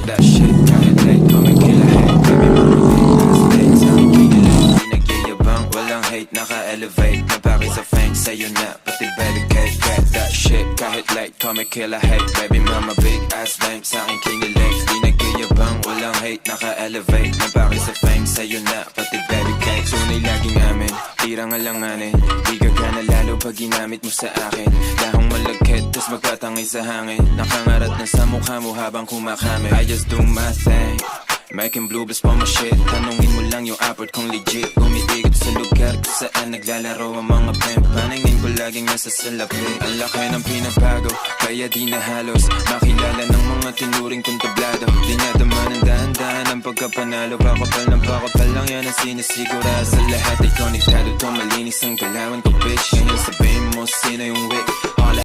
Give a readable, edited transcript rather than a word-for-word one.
that shit, kahit late, kumikila hate. Baby mama, last late, sa aking kinilig. Di nagyayabang, walang hate, naka-elevate. Nabaki sa fame, sa'yo na, pati dedicate. Get that shit, kahit late, kumikila hate. Baby mama, big ass lame, sa aking kinilig. Di nagyayabang, walang hate, naka-elevate. Nabaki sa fame, sa'yo na, pati dedicate. Tunay laging amin, tirang alanganin. Di gagana lalo pag ginamit mo sa akin. Lahong malagkit, tas magkatangay sa hangin. Nakangarat na sa mukha mo habang kumakamit. I just do my thing, making bluebirds pa my shit. Tanungin mo lang yung apport kung legit. Umiikot sa lugar kung saan naglalaro ang mga pimp. Paningin ko laging nasa salapi. Ang laki ng pinabago, kaya di na halos makilala ng mga tinuring kong tablado. Di nadama ng dahan-dahan ang pagkapanalo. Pakapal lang yan ang sinisigura. Sa lahat ay konektado to, malinis ang galawan ko bitch. Ngayon sabihin mo sino yung wick.